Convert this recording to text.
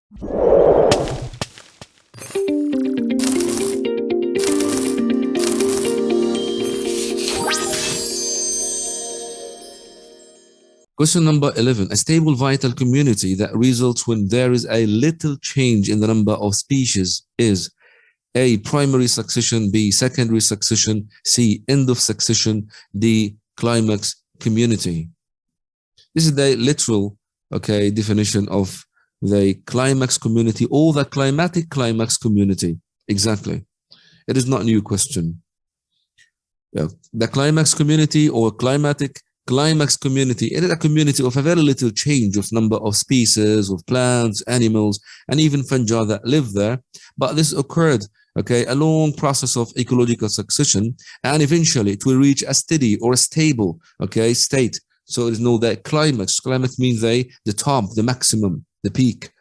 Question number 11. A stable vital community that results when there is a little change in the number of species is A, primary succession, B, secondary succession, C, end of succession, D, climax community. This is the literal, definition of the climax community or the climatic climax community. Exactly. It is not a new question. Yeah. The climax community or climatic climax community, it is a community of a very little change of number of species, of plants, animals, and even fungi that live there. But this occurred, a long process of ecological succession, and eventually it will reach a steady or a stable, state. So it is known that climax. Climax means the top, the maximum, the peak.